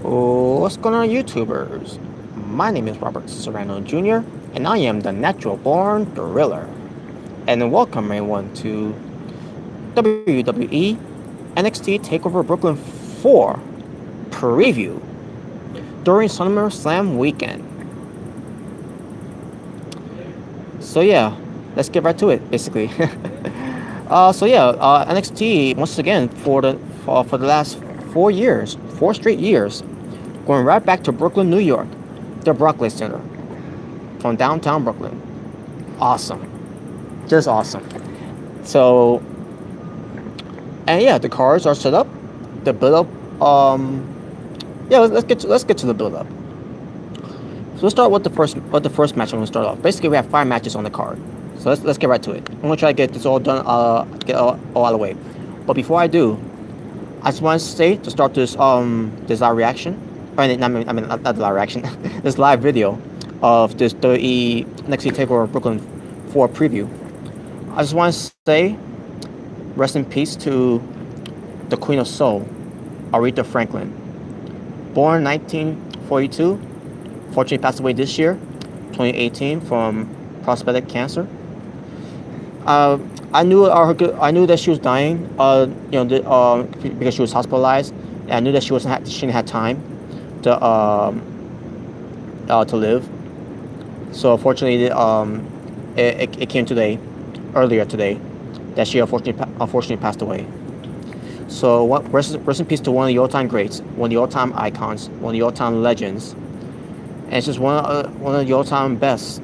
What's going on, YouTubers? My name is Robert Serrano Jr., and I am the natural born thriller. And welcome everyone to WWE NXT TAKEOVER Brooklyn 4 preview during SummerSlam weekend. So yeah, let's get right to it, basically. NXT once again for the last 4 years, 4 straight years, going right back to Brooklyn, New York, the Barclays Center, from downtown Brooklyn. Awesome, just awesome. So, and yeah, the cards are set up. The build up. Let's get to the build up. So let's start with the first match. I'm gonna start off. Basically, we have 5 matches on the card. So let's get right to it. I'm gonna try to get this all done. Get all out of the way. But before I do, I just want to say to start this live reaction. Not the live reaction. This live video of this WWE NXT TAKEOVER Brooklyn 4 preview. I just want to say, rest in peace to the Queen of Soul, Aretha Franklin. Born 1942, fortunately passed away this year, 2018, from prostatic cancer. I knew that she was dying. Because she was hospitalized. And I knew that she didn't have time to live. So fortunately, it came earlier today, that she unfortunately passed away. So rest in peace to one of the all-time greats, one of the all-time icons, one of the all-time legends, and it's just one of the all-time best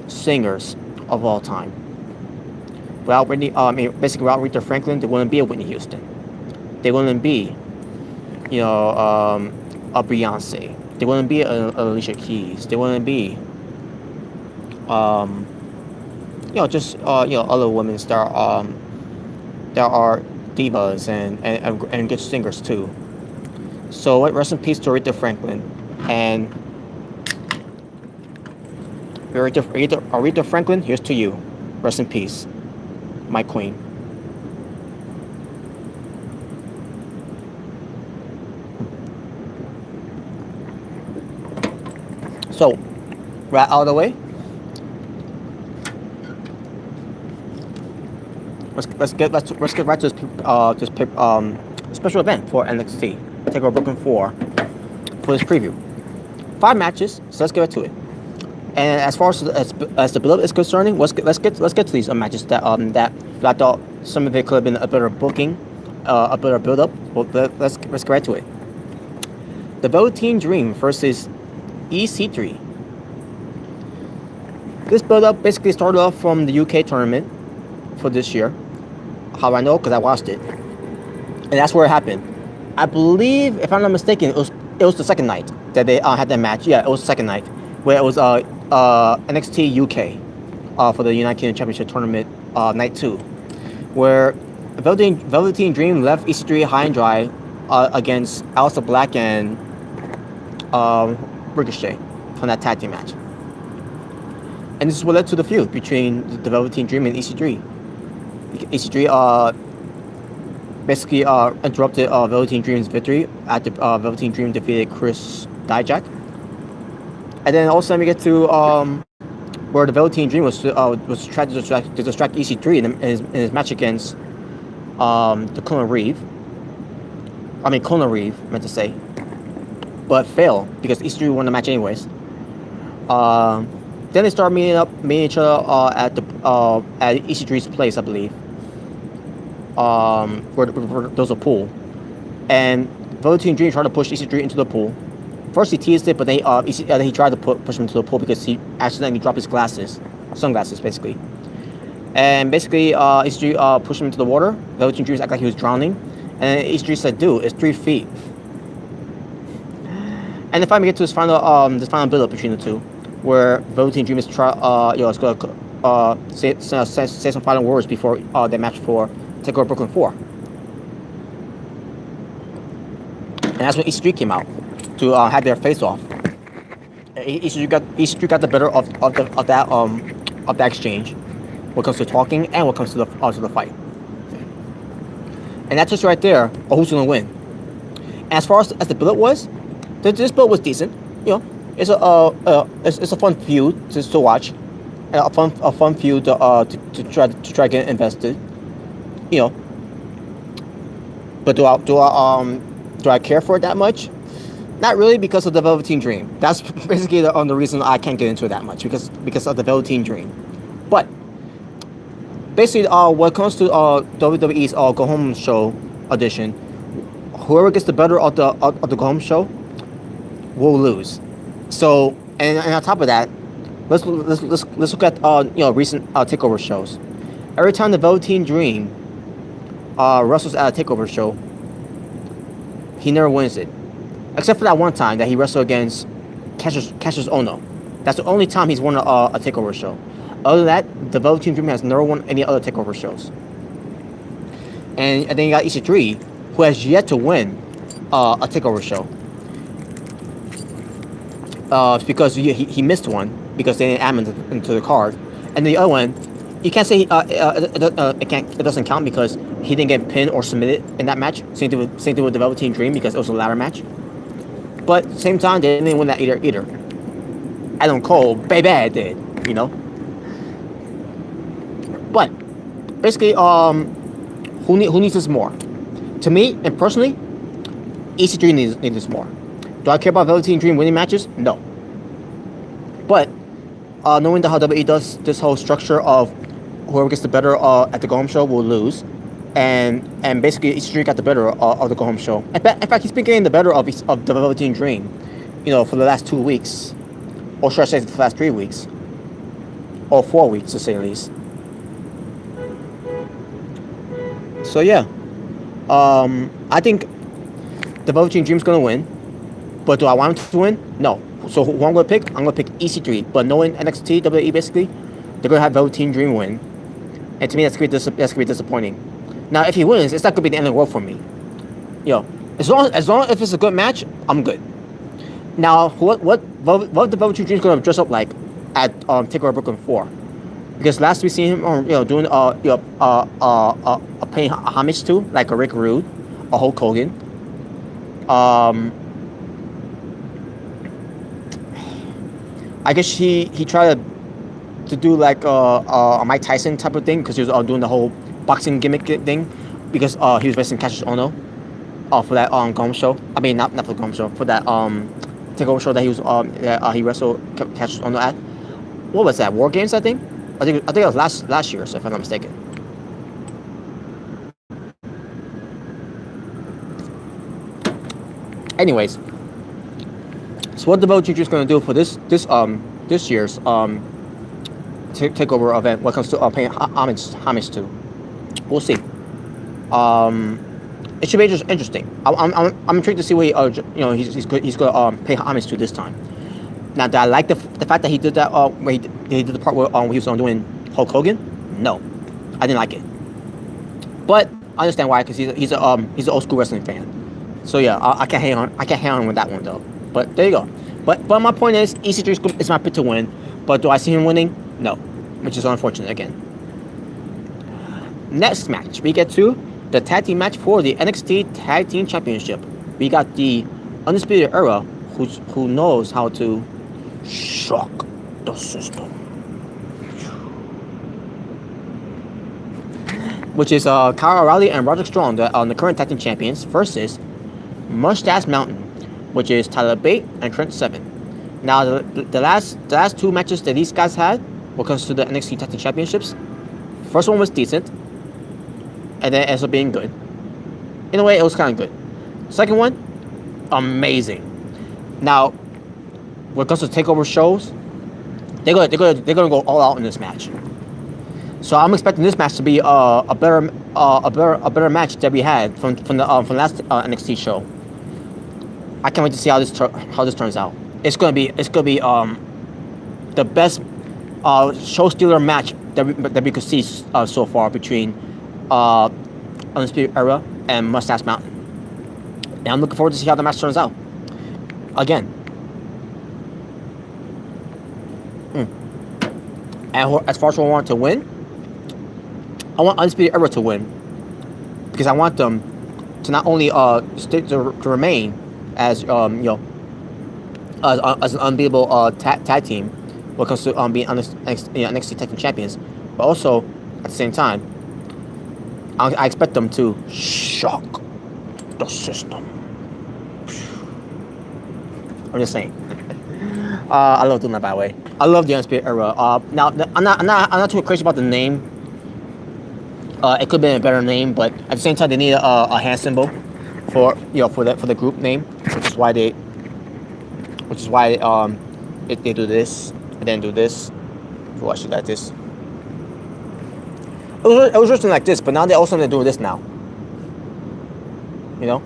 singers of all time. Without Aretha Franklin, there wouldn't be a Whitney Houston. There wouldn't be, a Beyonce. There wouldn't be a Alicia Keys. There wouldn't be, other women that are divas and good singers too. So rest in peace to Aretha Franklin. And Aretha Franklin, here's to you. Rest in peace, my queen. So, right out of the way, let's get right to this special event for NXT TAKEOVER Brooklyn 4 for this preview. 5 matches, so let's get right to it. And as far as the build-up is concerning, let's get to these matches that I thought some of it could have been a better booking, a better build-up. Well, let's get right to it. The Velveteen Dream versus EC3. This build-up basically started off from the UK tournament for this year. How I know? Because I watched it, and that's where it happened. I believe, if I'm not mistaken, it was the second night that they had that match. Yeah, it was the second night where it was NXT UK for the United Kingdom Championship Tournament, night 2, where Velveteen Dream left EC3 high and dry against Aleister Black and Ricochet from that tag team match. And this is what led to the feud between the Velveteen Dream and EC3. EC3 basically interrupted Velveteen Dream's victory after Velveteen Dream defeated Chris Dijak. And then all of a sudden we get to where the Velveteen Dream was trying to distract EC3 in his match against the Conor Reeve, meant to say, but failed because EC3 won the match anyways. Then they start meeting each other at EC3's place, I believe, where there was a pool, and Velveteen Dream tried to push EC3 into the pool. First he teased it, but then he tried to push him into the pool because he accidentally dropped his sunglasses basically. And basically EC3 pushed him into the water. Velveteen Dream acted like he was drowning, and EC3 said, "Dude, it's 3 feet." And then finally we get to this final build-up between the two, where Velveteen Dream is going to say some final words before their match for TAKEOVER Brooklyn 4. And that's when EC3 came out to have their face off. EC3 got the better of that exchange, when it comes to talking and when it comes to the fight. And that's just right there, who's going to win. And as far as the build-up was, This build was decent. You know, it's a fun feud to watch, and a fun feud to try get invested. You know, but do I care for it that much? Not really, because of the Velveteen Dream. That's basically the reason I can't get into it that much, because of the Velveteen Dream. But basically, when it comes to WWE's Go Home Show edition, whoever gets the better of the Go Home Show will lose. So, and on top of that, let's look at recent takeover shows. Every time the Velveteen Dream wrestles at a takeover show, he never wins it, except for that one time that he wrestled against Cassius Ono. That's the only time he's won a takeover show. Other than that, the Velveteen Dream has never won any other takeover shows. And then you got EC3, who has yet to win a takeover show. Because he missed one because they didn't add him into the card, and the other one, you can't say it doesn't count because he didn't get pinned or submitted in that match. Same thing with the Velveteen Dream, because it was a ladder match. But at the same time, they didn't win that either. Adam Cole, baby, did, you know. But basically, who needs this more? To me, and personally, EC3 needs this more. Do I care about Velveteen Dream winning matches? No. But knowing how WWE does this whole structure of whoever gets the better at the Go Home Show will lose, and basically EC3 got the better of the Go Home Show. In fact, he's been getting the better of the Velveteen Dream, for the last 2 weeks, or should I say for the last 3 weeks, or 4 weeks to say the least. So yeah, I think the Velveteen Dream's gonna win. But do I want him to win? No. So who I'm going to pick? I'm going to pick EC3. But knowing NXT, WWE basically, they're going to have Velveteen Dream win. And to me, that's going to be disappointing. Now, if he wins, it's not going to be the end of the world for me. As long as if it's a good match, I'm good. Now, what the Velveteen Dream is going to dress up like at TakeOver Brooklyn 4? Because last we seen him, doing paying homage to, like a Rick Rude, a Hulk Hogan. I guess he tried to do like a Mike Tyson type of thing, because he was doing the whole boxing gimmick thing, because he was wrestling Cassius Ono for that Go Home Show. I mean, not for the Go Home Show, for that takeover show that he was he wrestled Cassius Ono at. What was that? War Games, I think. I think it was last year, so if I'm not mistaken. Anyways. So what the Velveteen Dream is going to do for this year's takeover event, when it comes to paying homage to, we'll see. It should be interesting. I'm intrigued to see what he's going to pay homage to this time. Now, did I like the fact that he did that? Where he did the part where he was doing Hulk Hogan? No, I didn't like it. But I understand why, because he's an old school wrestling fan. So yeah, I can't hang on with that one though. But there you go. But my point is, EC3 is my pick to win. But do I see him winning? No, which is unfortunate again. Next match, we get to the tag team match for the NXT Tag Team Championship. We got the Undisputed Era, who knows how to shock the system, which is Kyle O'Reilly and Roderick Strong, the current tag team champions, versus Mustache Mountain, which is Tyler Bate and Trent Seven. Now, the last two matches that these guys had, when it comes to the NXT Tag Team Championships, first one was decent, and then it ended up being good. In a way, it was kind of good. Second one, amazing. Now, when it comes to takeover shows, they're gonna go all out in this match. So I'm expecting this match to be a better match that we had from the last NXT show. I can't wait to see how this turns out. It's gonna be the best show stealer match that we could see so far between Undisputed Era and Mustache Mountain. And I'm looking forward to see how the match turns out. Again. And as far as who I want to win, I want Undisputed Era to win, because I want them to not only to remain as as an unbeatable tag team when it comes to being NXT Tag Team Champions. But also, at the same time, I expect them to shock the system. I'm just saying. I love doing that, by the way. I love the Undisputed Era. Now I'm not too crazy about the name. It could be a better name, but at the same time, they need a hand symbol for the group name, which is why they do this and then do this. Oh, I should like this. It was written like this, but now they're also gonna do this now. You know.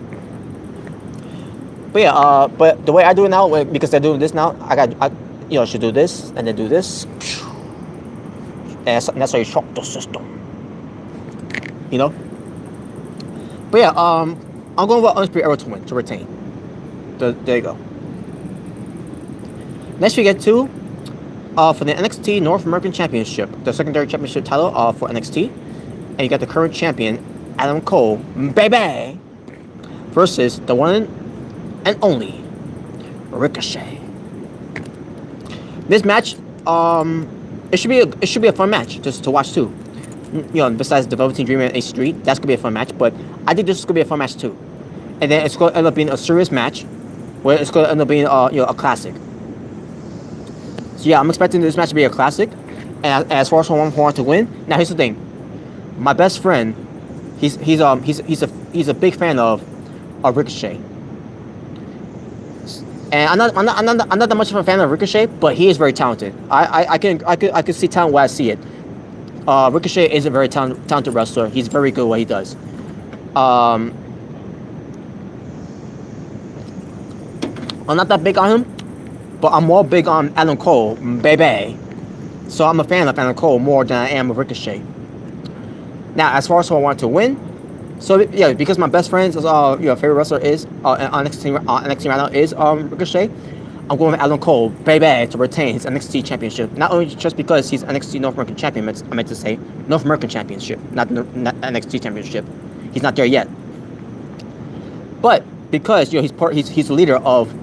But yeah, but the way I do it now, because they're doing this now, I should do this and then do this, and that's how you shock the system. You know. But yeah, I'm going with Undisputed Era to win, to retain. There you go. Next we get to for the NXT North American Championship, the secondary championship title for NXT, and you got the current champion Adam Cole, baby, versus the one and only Ricochet. This match, it should be a fun match just to watch too. Besides the Velveteen Dream and AC Street, that's gonna be a fun match. But I think this is gonna be a fun match too. And then it's gonna end up being a serious match, where it's gonna end up being a classic. So yeah, I'm expecting this match to be a classic. And as far as who I want to win, now here's the thing. My best friend, he's a big fan of Ricochet. And I'm not that much of a fan of Ricochet, but he is very talented. I can see talent where I see it. Ricochet is a very talented wrestler. He's very good at what he does. I'm not that big on him, but I'm more big on Adam Cole, baby. So I'm a fan of Adam Cole more than I am of Ricochet. Now, as far as who I want to win, so yeah, because my best friend's favorite wrestler is NXT right now is Ricochet, I'm going with Adam Cole, baby, to retain his NXT Championship. Not only just because he's NXT North American Champion, I meant to say North American Championship, not NXT Championship. He's not there yet. But because he's the leader of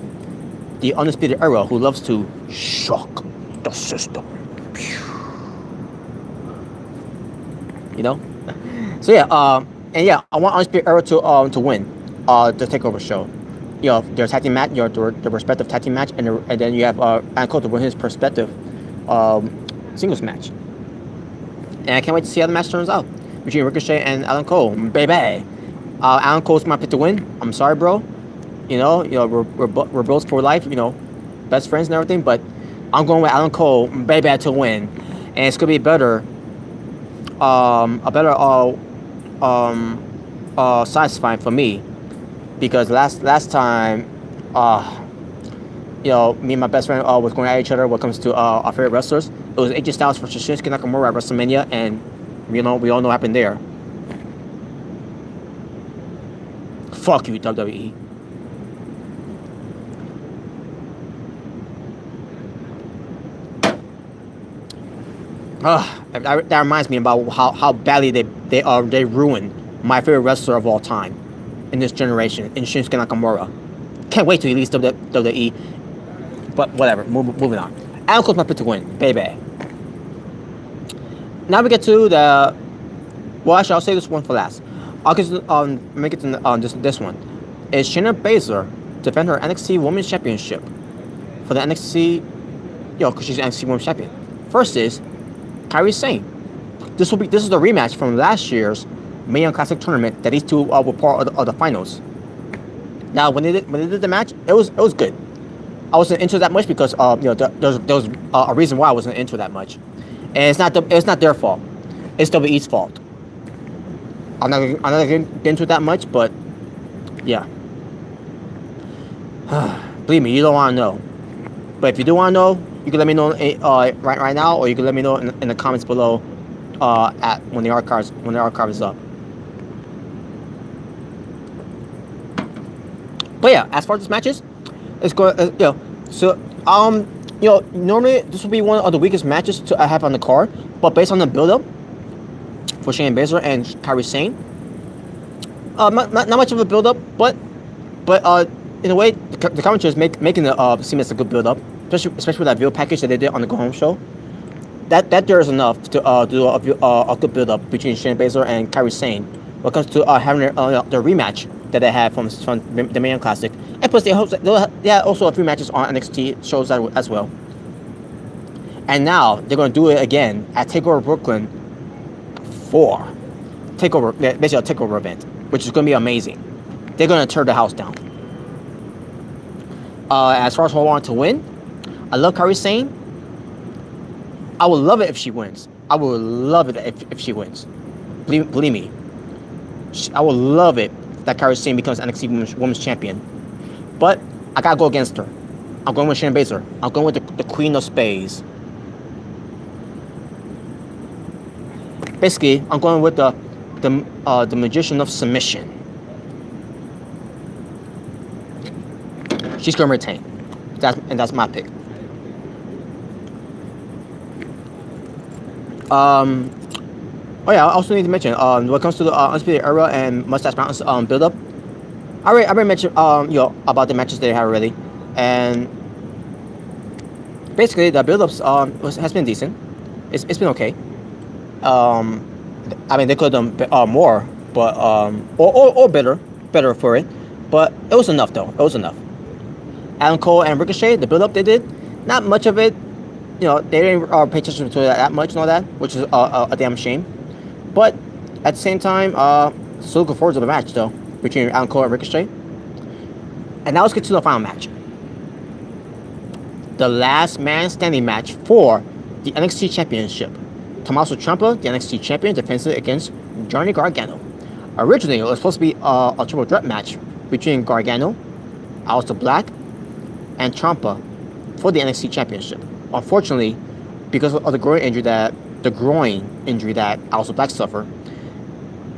the Undisputed Era, who loves to shock the system. You know. So yeah, and yeah, I want Undisputed Era to win the Takeover show. Their tag team match, their respective tag team match, and then you have Adam Cole to win his respective singles match. And I can't wait to see how the match turns out between Ricochet and Adam Cole, baby. Adam Cole's my pick to win. I'm sorry, bro. We're both for life. Best friends and everything. But I'm going with Adam Cole, baby, to win, and it's gonna be better. Satisfying for me, because last time, me and my best friend was going at each other when it comes to our favorite wrestlers. It was AJ Styles versus Shinsuke Nakamura at WrestleMania, and we all know what happened there. Fuck you, WWE. That reminds me about how badly they ruined my favorite wrestler of all time in this generation, in Shinsuke Nakamura. Can't wait till he leaves WWE. But whatever, moving on. Adam Cole's my pick to win, baby. Now we get to the. Well, actually, I'll say this one for last. I'll make it to this one. Is Shayna Baszler defend her NXT Women's Championship for the NXT? Because she's NXT Women's Champion. First is Kairi Sane. This is the rematch from last year's Mae Young Classic tournament that these two were part of the finals. Now, when they did the match, it was good. I wasn't into it that much because there was a reason why I wasn't into it that much, and it's not their fault. It's WWE's fault. I'm not gonna get into it that much, but yeah. Believe me, you don't want to know. But if you do want to know, you can let me know right now, or you can let me know in the comments below when the archive is up. But yeah, as far as this matches, it's going. Normally this will be one of the weakest matches I have on the card, but based on the build-up for Shayna Baszler and Kairi Sane, not much of a build-up, but in a way, the commentators making it seem as a good build up, especially with that video package that they did on the Go Home show. That there is enough to do a good build up between Shayna Baszler and Kairi Sane when it comes to having their rematch that they had from the Mayan Classic, and plus they had also a few matches on NXT shows as well. And now they're going to do it again at Takeover Brooklyn for basically a Takeover event, which is going to be amazing. They're going to tear the house down. As far as who I want to win, I love Kairi Sane. I would love it if she wins. I would love it if she wins. Believe me. I would love it that Kairi Sane becomes NXT Women's Champion. But I got to go against her. I'm going with Shayna Baszler. I'm going with the Queen of Spades. Basically, I'm going with the Magician of Submission. She's going to retain. That's my pick. Oh yeah, I also need to mention when it comes to the Undisputed Era and Mustache Mountain's build up. I already mentioned about the matches they had already, and basically the build ups has been decent. It's been okay. I mean they could have done more, but or better for it, but it was enough though. It was enough. Adam Cole and Ricochet, the build up they did, not much of it. They didn't pay attention to that much and all that, which is a damn shame. But at the same time, still looking forward to the match though between Adam Cole and Ricochet. And now let's get to the final match. The last man standing match for the NXT Championship. Tommaso Ciampa, the NXT Champion, defends it against Johnny Gargano. Originally, it was supposed to be a triple threat match between Gargano, Aleister Black, and Ciampa for the NXT Championship. Unfortunately, because of the groin injury that Aleister Black suffered,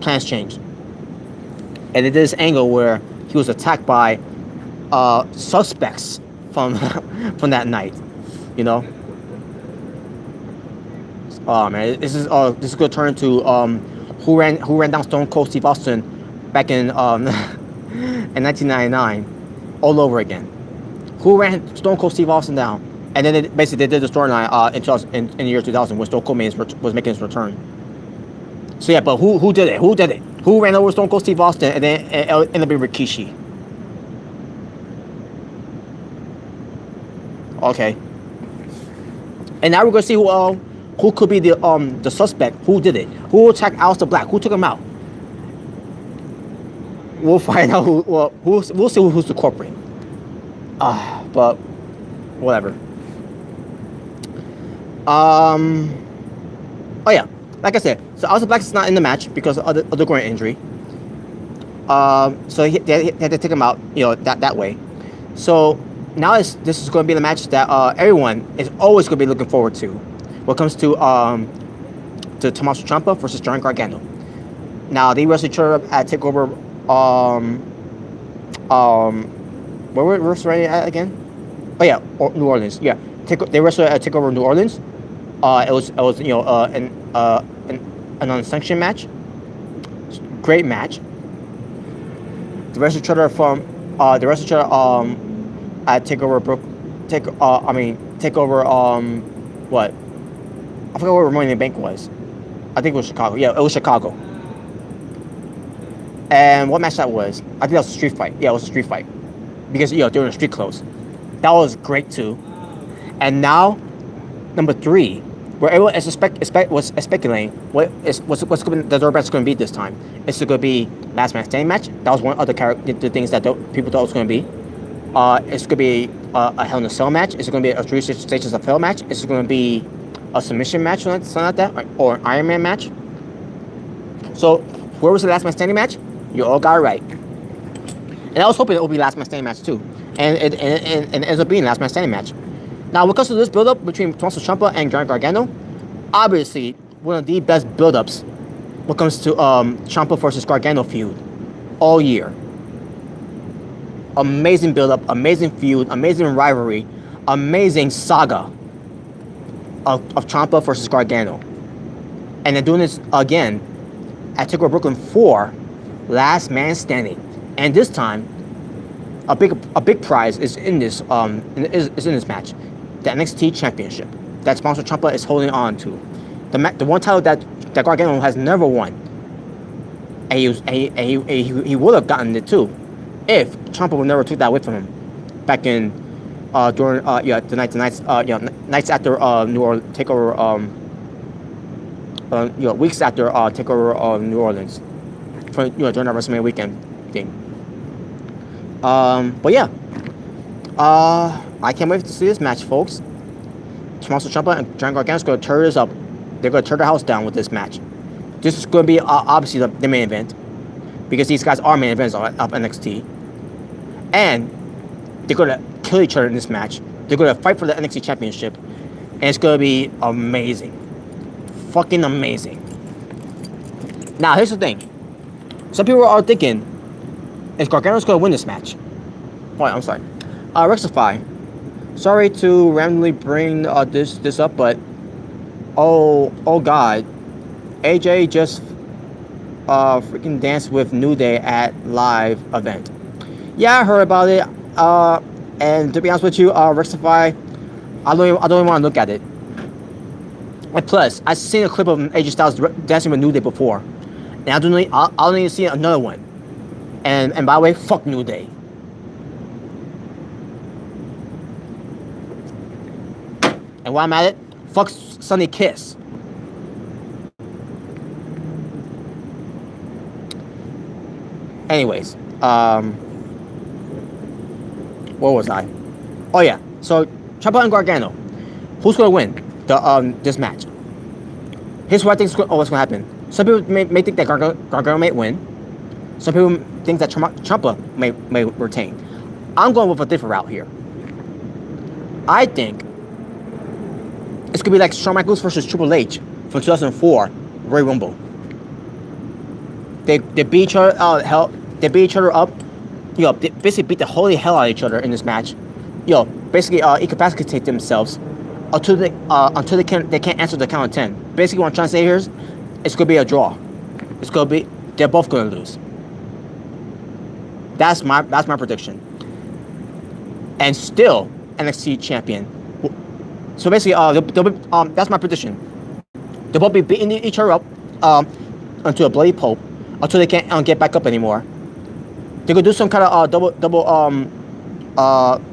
plans changed. And it did this angle where he was attacked by suspects from from that night. Oh man, this is going to turn into who ran down Stone Cold Steve Austin back in in 1999 all over again. Who ran Stone Cold Steve Austin down? And then they did the storyline in the year 2000 when Stone Cold was making his return. So yeah, but who did it? Who did it? Who ran over Stone Cold Steve Austin and then ended up being Rikishi? Okay. And now we're gonna see who could be the suspect. Who did it? Who attacked Aleister Black? Who took him out? We'll find out who. Well, we'll see who's the culprit. But whatever. Oh yeah, like I said, so Aleister Black is not in the match because of the groin injury. So they had to take him out, that way. So now this is going to be the match that everyone is always going to be looking forward to. When it comes to Tommaso Ciampa versus Johnny Gargano. Now they wrestled each other at Takeover. Where were we wrestling at again? Oh yeah, New Orleans. Yeah, they wrestled at Takeover New Orleans. It was an unsanctioned match. Great match. The wrestled each other at Takeover Takeover what? I forgot where Money in the Bank was. I think it was Chicago. Yeah, it was Chicago. And what match that was? I think that was a street fight. Yeah, it was a street fight. Because, they were in street clothes. That was great, too. And now, number 3, where everyone was speculating what's the third match going to be this time. It's going to be last man standing match. That was one of the things that people thought it was going to be. It's going to be a Hell in a Cell match. It's going to be a 3 Stages of Hell match. It's going to be a submission match, something like that, or an Iron Man match. So, where was the last man standing match? You all got it right. And I was hoping it would be last man standing match too, and it ends up being last man standing match. Now, when it comes to this build-up between Tommaso Ciampa and Johnny Gargano, obviously one of the best build-ups when it comes to Ciampa versus Gargano feud all year. Amazing build-up, amazing feud, amazing rivalry, amazing saga of Ciampa versus Gargano. And they're doing this again at TakeOver Brooklyn 4, Last Man Standing. And this time, a big prize is in this is in this match, the NXT Championship that Sponsor Ciampa is holding on to, the one title that Gargano has never won, and he would have gotten it too, if Ciampa would never took that away from him, back in during the nights after New Orleans takeover weeks after takeover New Orleans, for during that WrestleMania weekend thing. But yeah, I can't wait to see this match, folks. Tommaso Ciampa and Johnny Gargano's going to tear this up. They're going to tear the house down with this match. This is going to be obviously the main event, because these guys are main events of NXT, and they're going to kill each other in this match. They're going to fight for the NXT Championship, and it's going to be amazing, fucking amazing. Now here's the thing: some people are thinking, is Gargano's going to win this match? Oh, I'm sorry. Rectify. Sorry to randomly bring this up, but oh god, AJ just freaking danced with New Day at live event. Yeah, I heard about it. And to be honest with you, Rectify, I don't even want to look at it. And plus, I've seen a clip of AJ Styles dancing with New Day before, and I don't need to see another one. And by the way, fuck New Day. And while I'm at it, fuck Sunny Kiss. Anyways, where was I? Oh yeah, so Ciampa and Gargano, who's gonna win this match? Here's what I think is what's gonna happen. Some people may think that Gargano may win. Some people think that Ciampa may retain. I'm going with a different route here. I think it's gonna be like Shawn Michaels versus Triple H from 2004 Royal Rumble. They beat each other They beat each other up. They basically beat the holy hell out of each other in this match. Basically incapacitate themselves until they can't answer the count of 10. Basically, what I'm trying to say here is, it's gonna be a draw. They're both gonna lose. That's my prediction. And still NXT champion. So basically, that's my prediction. They'll both be beating each other up until a bloody pulp, until they can't get back up anymore. They could do some kind of double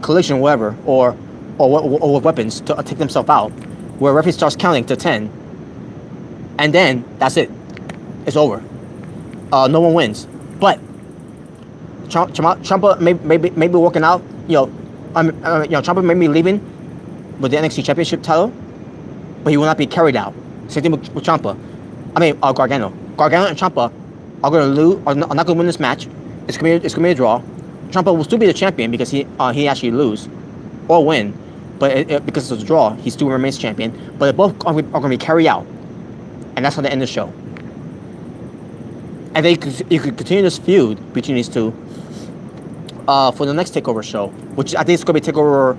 collision, or whatever, or with weapons to take themselves out, where referee starts counting to 10, and then that's it. It's over. No one wins. But Ciampa may be working out. Ciampa may be leaving with the NXT Championship title, but he will not be carried out. Same thing with Ciampa. Gargano. Gargano and Ciampa are going to lose. Are not going to win this match. It's going to be a draw. Ciampa will still be the champion because he actually lose or win, but because it's a draw, he still remains champion. But they both are going to be carried out, and that's how they end the show. And you could continue this feud between these two for the next takeover show, which I think is going to be takeover.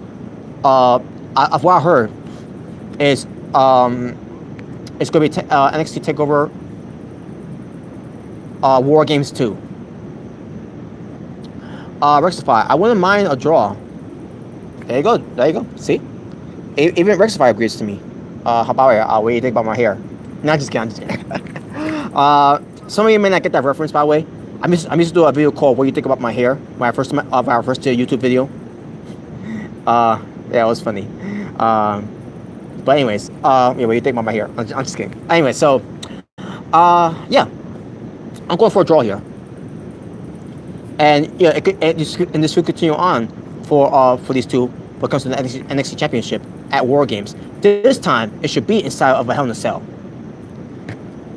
Of what I heard is it's going to be NXT takeover War Games 2. Rectify. I wouldn't mind a draw. There you go. See? Even Rectify agrees to me. How about it? What do you think about my hair? No, just kidding. Some of you may not get that reference, by the way. I used to do a video called "What Do You Think About My Hair?" Our first YouTube video. Yeah, it was funny. But anyways, what do you think about my hair? I'm just kidding. Anyway, so yeah, I'm going for a draw here. And this will continue on for these two when it comes to the NXT Championship at War Games. This time it should be inside of a Hell in a Cell.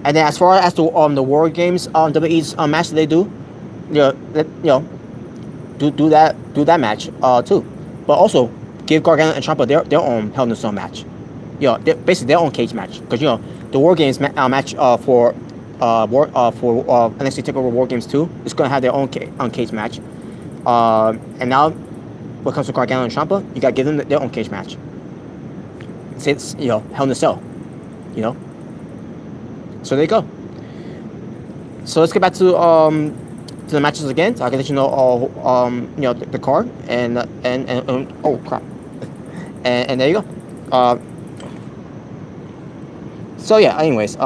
And then as far as the War Games WWE's match that they do, do that match too. But also give Gargano and Ciampa their own Hell in a Cell match. Basically their own cage match, because the War Games match for NXT TakeOver War Games 2 is going to have their own cage match. And now, when it comes to Gargano and Ciampa, you got to give them their own cage match. It's Hell in a Cell, So there you go. So let's get back to to the matches again, so I can let you know all the card and oh crap, and there you go. So yeah. Anyways,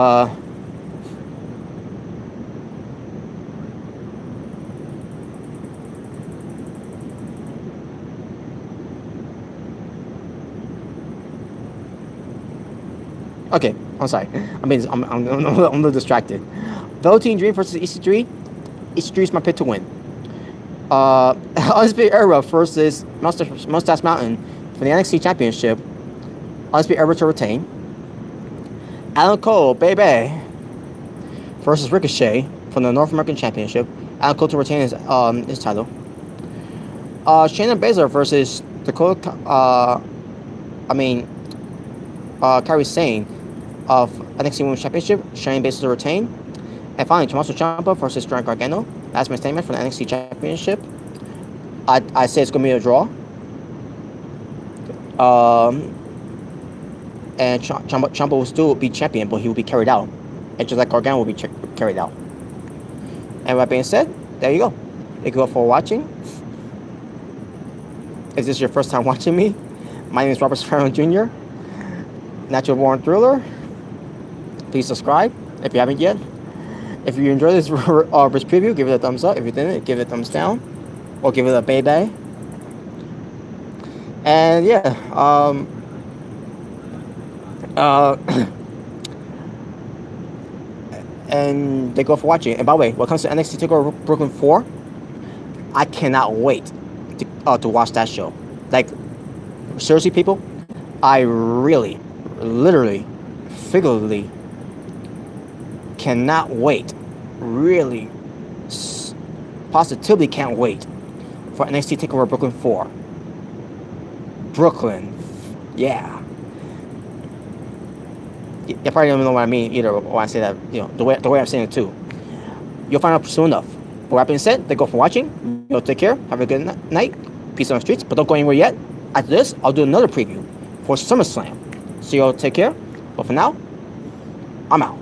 okay, I'm sorry. I'm a little distracted. Velveteen Dream versus EC3. EC3 is my pick to win. Undisputed Era versus Mustache Mountain for the NXT Championship. Undisputed Era to retain. Adam Cole, baby, versus Ricochet from the North American Championship. Adam Cole to retain his title. Shayna Baszler versus Dakota. Kairi Sane of NXT Women's Championship. Shayna Baszler to retain. And finally, Tommaso Ciampa versus Johnny Gargano. That's my statement for the NXT Championship. I say it's going to be a draw. And Ciampa will still be champion, but he will be carried out. And just like Gargano will be carried out. And with that being said, there you go. Thank you all for watching. Is this your first time watching me? My name is Robert Serrano Jr., Natural Born Thriller. Please subscribe if you haven't yet. If you enjoyed this preview, give it a thumbs up. If you didn't, give it a thumbs down. Or give it a baby. And yeah, and thank you all for watching. And by the way, when it comes to NXT TakeOver Brooklyn 4, I cannot wait to watch that show. Like, seriously, people, I really, literally, figuratively cannot wait. Really, positively can't wait for NXT TakeOver Brooklyn 4. Brooklyn, yeah. You probably don't know what I mean either when I say that, the way I'm saying it too. You'll find out soon enough. But with that being said, thank you all for watching. Take care. Have a good night. Peace on the streets. But don't go anywhere yet. After this, I'll do another preview for SummerSlam. So y'all take care. But for now, I'm out.